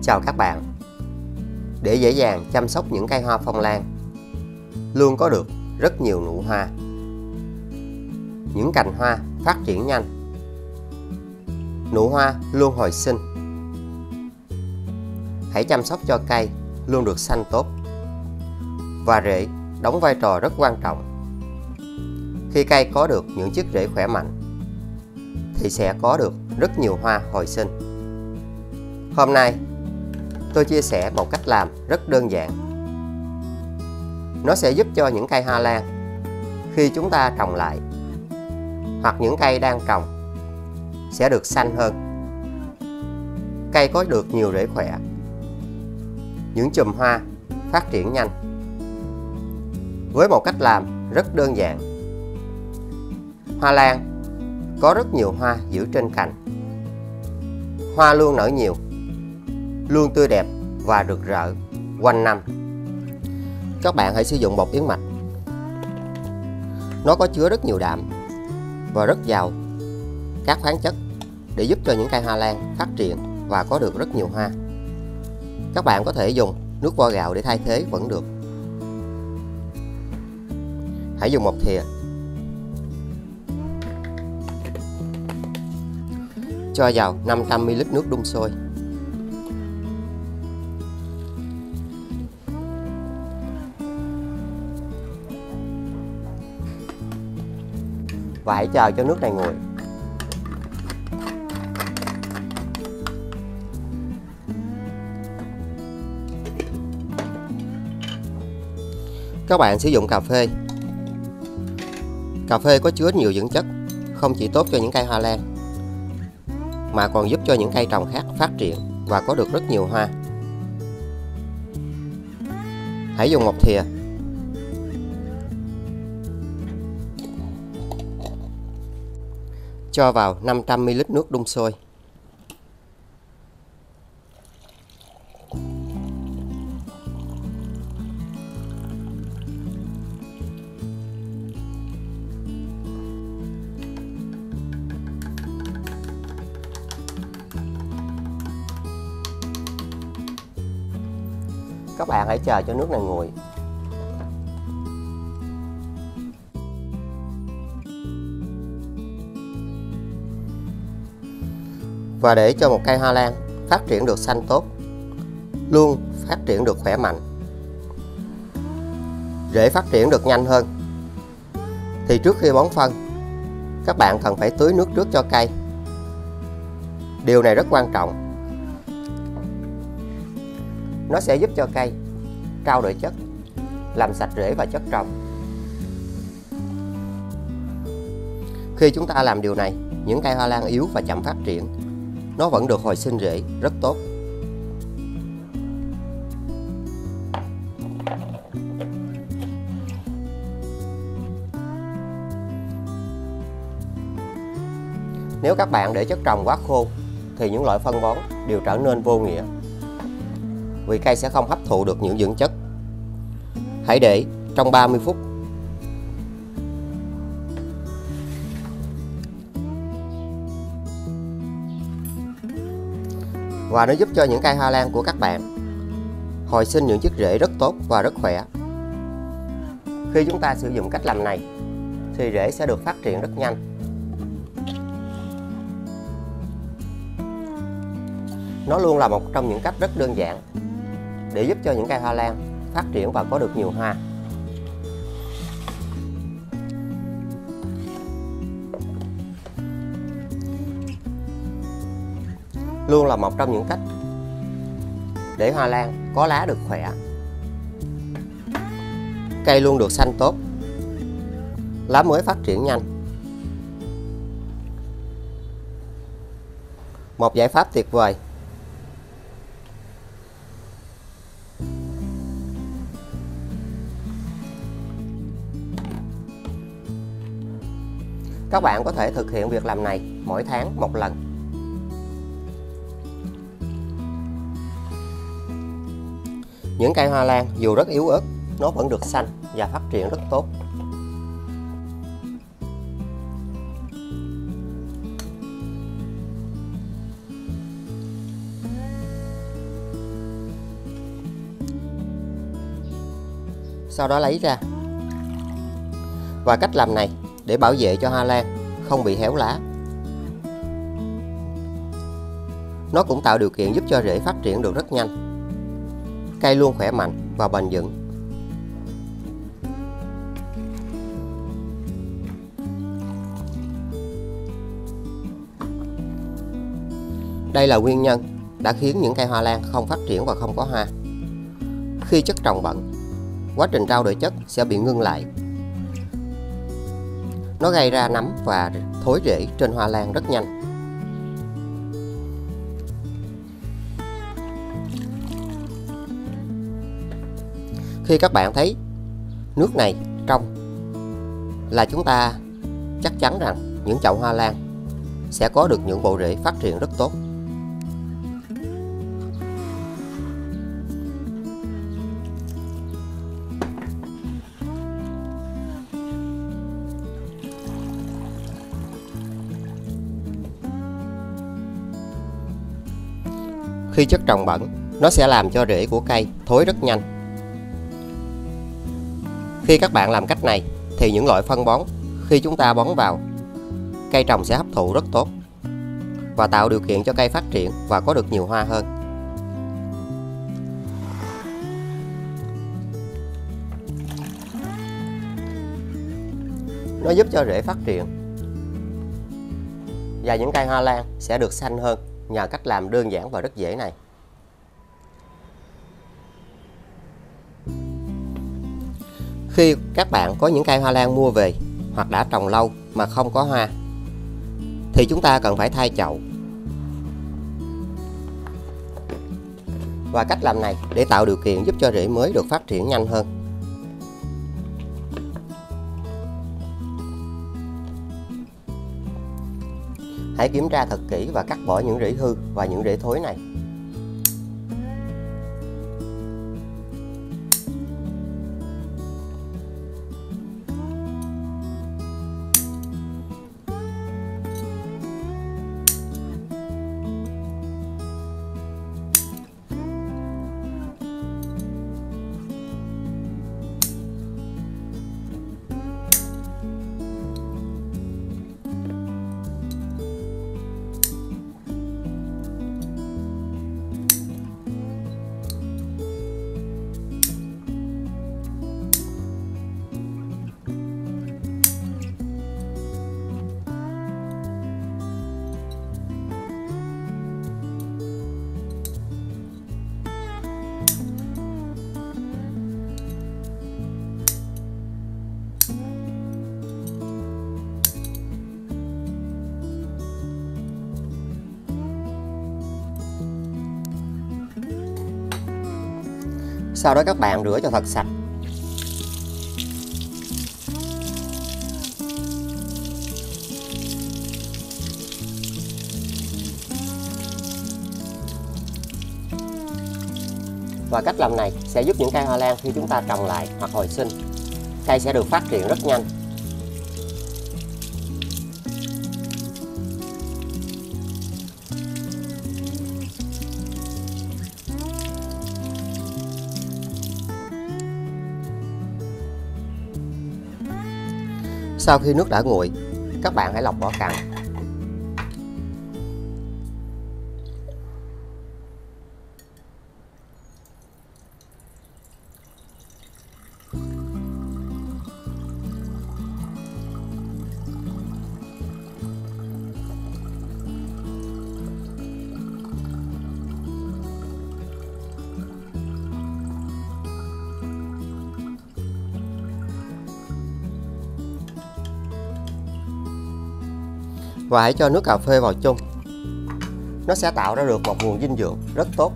Chào các bạn. Để dễ dàng chăm sóc những cây hoa phong lan luôn có được rất nhiều nụ hoa, những cành hoa phát triển nhanh, nụ hoa luôn hồi sinh, hãy chăm sóc cho cây luôn được xanh tốt. Và rễ đóng vai trò rất quan trọng. Khi cây có được những chiếc rễ khỏe mạnh thì sẽ có được rất nhiều hoa hồi sinh. Hôm nay tôi chia sẻ một cách làm rất đơn giản. Nó sẽ giúp cho những cây hoa lan khi chúng ta trồng lại hoặc những cây đang trồng sẽ được xanh hơn. Cây có được nhiều rễ khỏe, những chùm hoa phát triển nhanh. Với một cách làm rất đơn giản, hoa lan có rất nhiều hoa giữ trên cành. Hoa luôn nở nhiều, luôn tươi đẹp và rực rỡ quanh năm. Các bạn hãy sử dụng bột yến mạch. Nó có chứa rất nhiều đạm và rất giàu các khoáng chất để giúp cho những cây hoa lan phát triển và có được rất nhiều hoa. Các bạn có thể dùng nước vo gạo để thay thế vẫn được. Hãy dùng một thìa. Cho vào 500ml nước đun sôi. Và hãy chờ cho nước này nguội. Các bạn sử dụng cà phê. Cà phê có chứa nhiều dưỡng chất, không chỉ tốt cho những cây hoa lan mà còn giúp cho những cây trồng khác phát triển và có được rất nhiều hoa. Hãy dùng một thìa. Cho vào 500ml nước đun sôi. Các bạn hãy chờ cho nước này nguội. Và để cho một cây hoa lan phát triển được xanh tốt, luôn phát triển được khỏe mạnh, rễ phát triển được nhanh hơn, thì trước khi bón phân, các bạn cần phải tưới nước trước cho cây. Điều này rất quan trọng. Nó sẽ giúp cho cây trao đổi chất, làm sạch rễ và chất trồng. Khi chúng ta làm điều này, những cây hoa lan yếu và chậm phát triển, nó vẫn được hồi sinh rễ rất tốt. Nếu các bạn để chất trồng quá khô thì những loại phân bón đều trở nên vô nghĩa, vì cây sẽ không hấp thụ được những dưỡng chất. Hãy để trong 30 phút. Và nó giúp cho những cây hoa lan của các bạn hồi sinh những chiếc rễ rất tốt và rất khỏe. Khi chúng ta sử dụng cách làm này thì rễ sẽ được phát triển rất nhanh. Nó luôn là một trong những cách rất đơn giản để giúp cho những cây hoa lan phát triển và có được nhiều hoa. Luôn là một trong những cách để hoa lan có lá được khỏe, cây luôn được xanh tốt, lá mới phát triển nhanh. Một giải pháp tuyệt vời. Các bạn có thể thực hiện việc làm này mỗi tháng một lần. Những cây hoa lan dù rất yếu ớt, nó vẫn được xanh và phát triển rất tốt. Sau đó lấy ra. Và cách làm này để bảo vệ cho hoa lan không bị héo lá. Nó cũng tạo điều kiện giúp cho rễ phát triển được rất nhanh. Cây luôn khỏe mạnh và bền vững. Đây là nguyên nhân đã khiến những cây hoa lan không phát triển và không có hoa. Khi chất trồng bẩn, quá trình trao đổi chất sẽ bị ngưng lại. Nó gây ra nấm và thối rễ trên hoa lan rất nhanh. Khi các bạn thấy nước này trong là chúng ta chắc chắn rằng những chậu hoa lan sẽ có được những bộ rễ phát triển rất tốt. Khi chất trồng bẩn, nó sẽ làm cho rễ của cây thối rất nhanh. Khi các bạn làm cách này thì những loại phân bón khi chúng ta bón vào, cây trồng sẽ hấp thụ rất tốt và tạo điều kiện cho cây phát triển và có được nhiều hoa hơn. Nó giúp cho rễ phát triển và những cây hoa lan sẽ được xanh hơn nhờ cách làm đơn giản và rất dễ này. Khi các bạn có những cây hoa lan mua về hoặc đã trồng lâu mà không có hoa thì chúng ta cần phải thay chậu. Và cách làm này để tạo điều kiện giúp cho rễ mới được phát triển nhanh hơn. Hãy kiểm tra thật kỹ và cắt bỏ những rễ hư và những rễ thối này. Sau đó các bạn rửa cho thật sạch. Và cách làm này sẽ giúp những cây hoa lan khi chúng ta trồng lại hoặc hồi sinh, cây sẽ được phát triển rất nhanh. Sau khi nước đã nguội, các bạn hãy lọc vỏ cặn. Và hãy cho nước cà phê vào chung. Nó sẽ tạo ra được một nguồn dinh dưỡng rất tốt.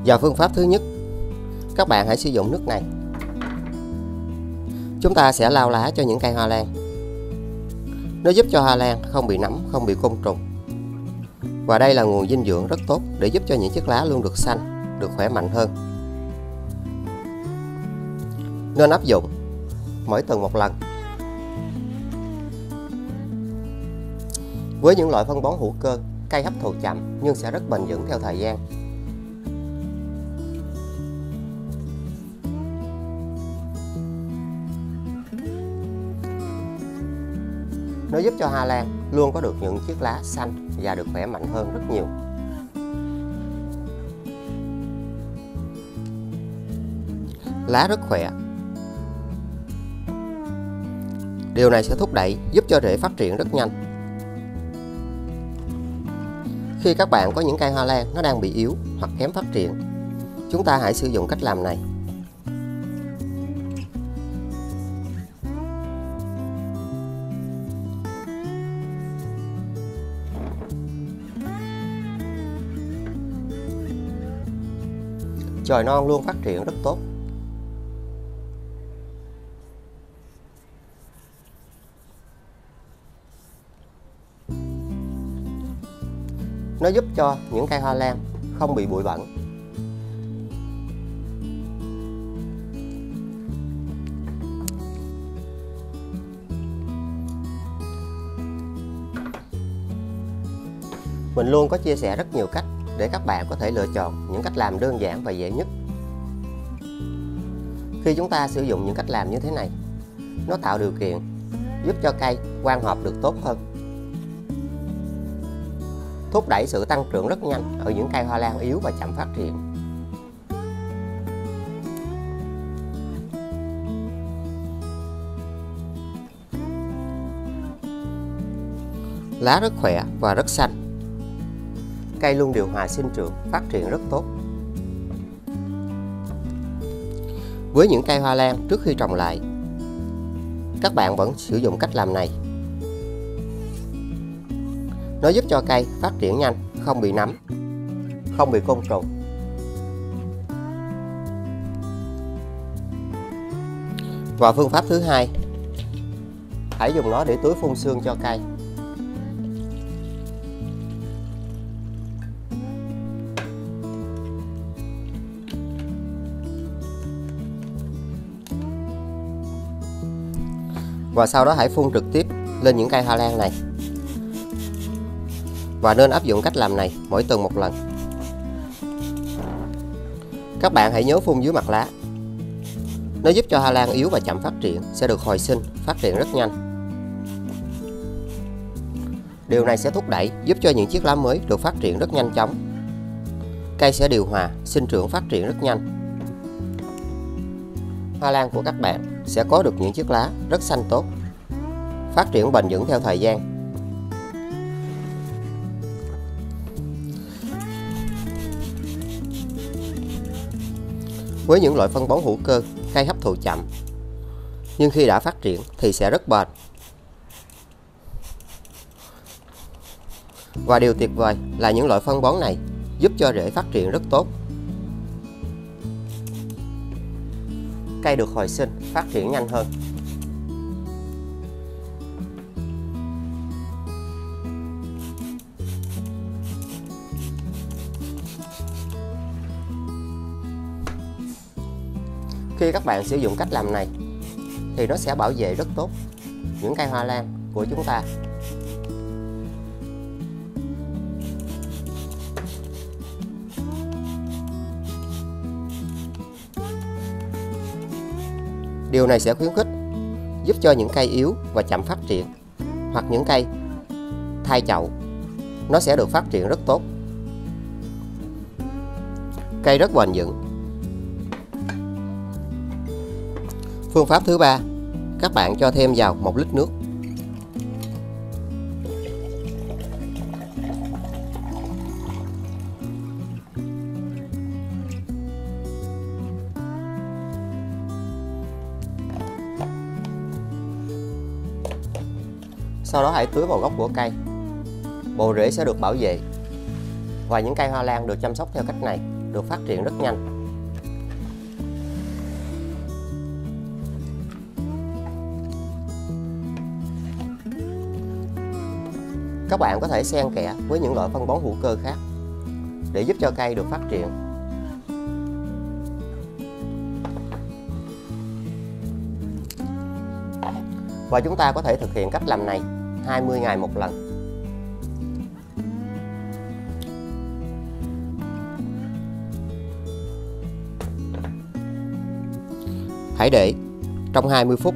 Và phương pháp thứ nhất, các bạn hãy sử dụng nước này. Chúng ta sẽ lau lá cho những cây hoa lan. Nó giúp cho hoa lan không bị nấm, không bị côn trùng. Và đây là nguồn dinh dưỡng rất tốt để giúp cho những chiếc lá luôn được xanh, được khỏe mạnh hơn. Nên áp dụng mỗi tuần một lần. Với những loại phân bón hữu cơ, cây hấp thụ chậm nhưng sẽ rất bền vững theo thời gian. Nó giúp cho hoa lan luôn có được những chiếc lá xanh và được khỏe mạnh hơn rất nhiều. Lá rất khỏe. Điều này sẽ thúc đẩy giúp cho rễ phát triển rất nhanh. Khi các bạn có những cây hoa lan nó đang bị yếu hoặc kém phát triển, chúng ta hãy sử dụng cách làm này. Chồi non luôn phát triển rất tốt. Nó giúp cho những cây hoa lan không bị bụi bẩn. Mình luôn có chia sẻ rất nhiều cách để các bạn có thể lựa chọn những cách làm đơn giản và dễ nhất. Khi chúng ta sử dụng những cách làm như thế này, nó tạo điều kiện giúp cho cây quang hợp được tốt hơn, thúc đẩy sự tăng trưởng rất nhanh ở những cây hoa lan yếu và chậm phát triển. Lá rất khỏe và rất xanh. Cây luôn điều hòa sinh trưởng, phát triển rất tốt. Với những cây hoa lan trước khi trồng lại, các bạn vẫn sử dụng cách làm này. Nó giúp cho cây phát triển nhanh, không bị nấm, không bị côn trùng. Và phương pháp thứ hai, hãy dùng nó để tưới phun sương cho cây. Và sau đó hãy phun trực tiếp lên những cây hoa lan này. Và nên áp dụng cách làm này mỗi tuần một lần. Các bạn hãy nhớ phun dưới mặt lá. Nó giúp cho hoa lan yếu và chậm phát triển sẽ được hồi sinh, phát triển rất nhanh. Điều này sẽ thúc đẩy giúp cho những chiếc lá mới được phát triển rất nhanh chóng. Cây sẽ điều hòa, sinh trưởng phát triển rất nhanh. Hoa lan của các bạn sẽ có được những chiếc lá rất xanh tốt, phát triển bền vững theo thời gian. Với những loại phân bón hữu cơ, cây hấp thụ chậm, nhưng khi đã phát triển thì sẽ rất bền. Và điều tuyệt vời là những loại phân bón này giúp cho rễ phát triển rất tốt. Cây được hồi sinh, phát triển nhanh hơn. Khi các bạn sử dụng cách làm này thì nó sẽ bảo vệ rất tốt những cây hoa lan của chúng ta. Điều này sẽ khuyến khích giúp cho những cây yếu và chậm phát triển, hoặc những cây thai chậu, nó sẽ được phát triển rất tốt. Cây rất bền vững. Phương pháp thứ ba, các bạn cho thêm vào 1 lít nước. Sau đó hãy tưới vào gốc của cây. Bộ rễ sẽ được bảo vệ và những cây hoa lan được chăm sóc theo cách này được phát triển rất nhanh. Các bạn có thể xen kẽ với những loại phân bón hữu cơ khác để giúp cho cây được phát triển. Và chúng ta có thể thực hiện cách làm này 20 ngày một lần. Hãy để trong 20 phút.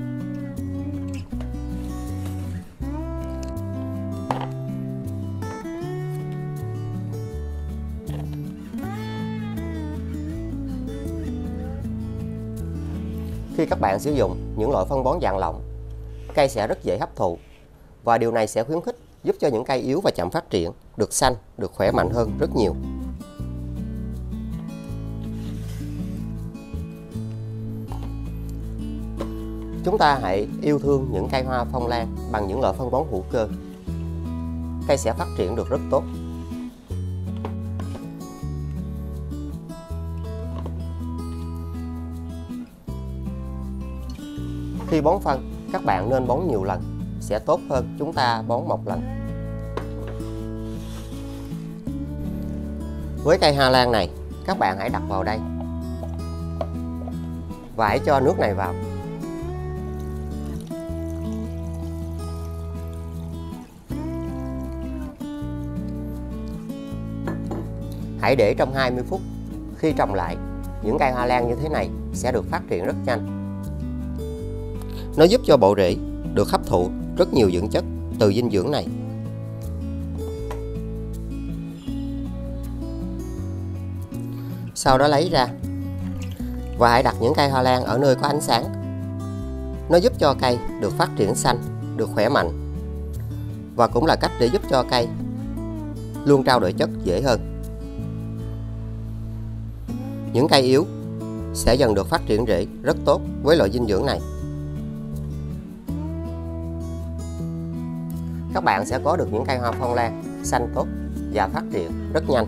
Khi các bạn sử dụng những loại phân bón dạng lỏng, cây sẽ rất dễ hấp thụ và điều này sẽ khuyến khích giúp cho những cây yếu và chậm phát triển được xanh, được khỏe mạnh hơn rất nhiều. Chúng ta hãy yêu thương những cây hoa phong lan bằng những loại phân bón hữu cơ. Cây sẽ phát triển được rất tốt. Khi bón phân, các bạn nên bón nhiều lần, sẽ tốt hơn chúng ta bón một lần. Với cây hoa lan này, các bạn hãy đặt vào đây và hãy cho nước này vào. Hãy để trong 20 phút. Khi trồng lại, những cây hoa lan như thế này sẽ được phát triển rất nhanh. Nó giúp cho bộ rễ được hấp thụ rất nhiều dưỡng chất từ dinh dưỡng này. Sau đó lấy ra và hãy đặt những cây hoa lan ở nơi có ánh sáng. Nó giúp cho cây được phát triển xanh, được khỏe mạnh và cũng là cách để giúp cho cây luôn trao đổi chất dễ hơn. Những cây yếu sẽ dần được phát triển rễ rất tốt với loại dinh dưỡng này. Các bạn sẽ có được những cây hoa phong lan xanh tốt và phát triển rất nhanh.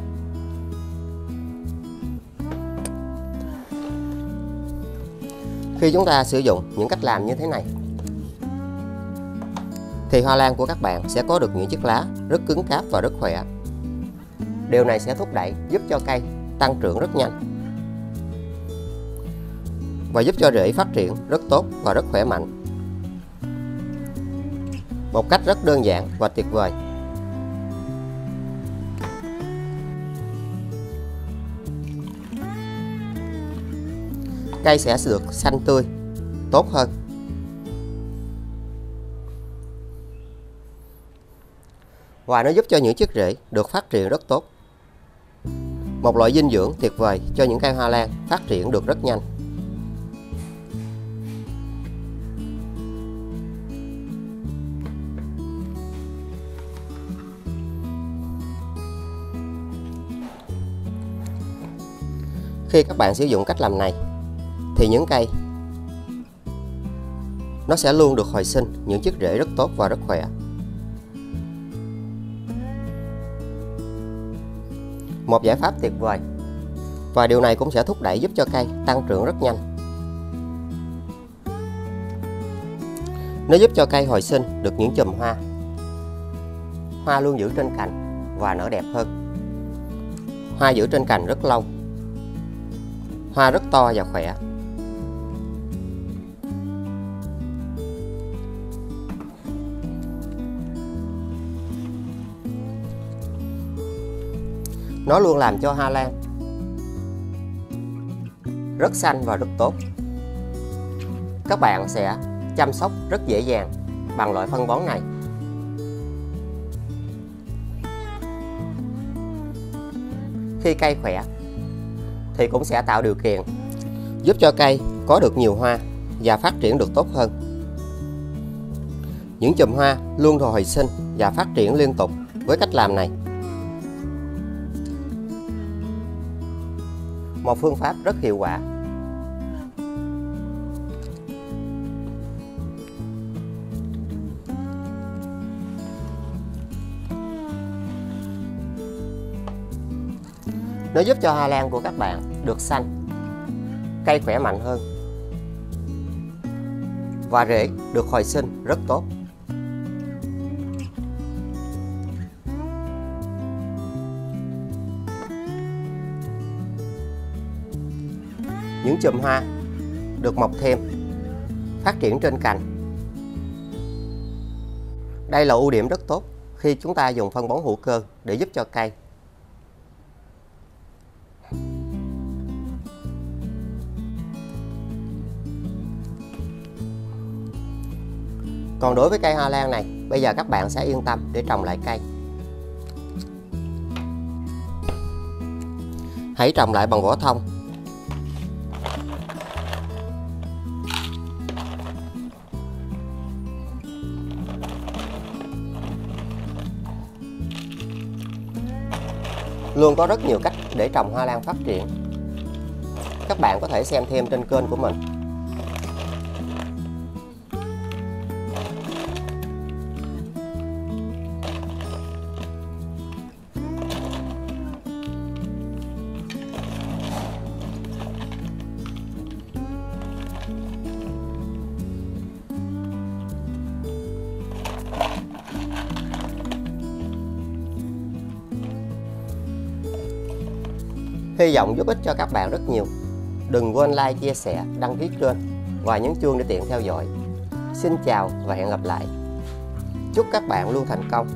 Khi chúng ta sử dụng những cách làm như thế này thì hoa lan của các bạn sẽ có được những chiếc lá rất cứng cáp và rất khỏe. Điều này sẽ thúc đẩy giúp cho cây tăng trưởng rất nhanh và giúp cho rễ phát triển rất tốt và rất khỏe mạnh. Một cách rất đơn giản và tuyệt vời. Cây sẽ được xanh tươi, tốt hơn. Và nó giúp cho những chiếc rễ được phát triển rất tốt. Một loại dinh dưỡng tuyệt vời cho những cây hoa lan phát triển được rất nhanh. Khi các bạn sử dụng cách làm này thì những cây nó sẽ luôn được hồi sinh những chiếc rễ rất tốt và rất khỏe. Một giải pháp tuyệt vời và điều này cũng sẽ thúc đẩy giúp cho cây tăng trưởng rất nhanh. Nó giúp cho cây hồi sinh được những chùm hoa. Hoa luôn giữ trên cành và nở đẹp hơn. Hoa giữ trên cành rất lâu. Hoa rất to và khỏe. Nó luôn làm cho hoa lan rất xanh và rất tốt. Các bạn sẽ chăm sóc rất dễ dàng bằng loại phân bón này. Khi cây khỏe thì cũng sẽ tạo điều kiện giúp cho cây có được nhiều hoa và phát triển được tốt hơn. Những chùm hoa luôn hồi sinh và phát triển liên tục với cách làm này. Một phương pháp rất hiệu quả. Nó giúp cho hoa lan của các bạn được xanh, cây khỏe mạnh hơn và rễ được hồi sinh rất tốt. những chùm hoa được mọc thêm, phát triển trên cành. Đây là ưu điểm rất tốt khi chúng ta dùng phân bón hữu cơ để giúp cho cây. Còn đối với cây hoa lan này, bây giờ các bạn sẽ yên tâm để trồng lại cây. Hãy trồng lại bằng vỏ thông. Luôn có rất nhiều cách để trồng hoa lan phát triển. Các bạn có thể xem thêm trên kênh của mình. Hy vọng giúp ích cho các bạn rất nhiều. Đừng quên like, chia sẻ, đăng ký kênh và nhấn chuông để tiện theo dõi. Xin chào và hẹn gặp lại. Chúc các bạn luôn thành công.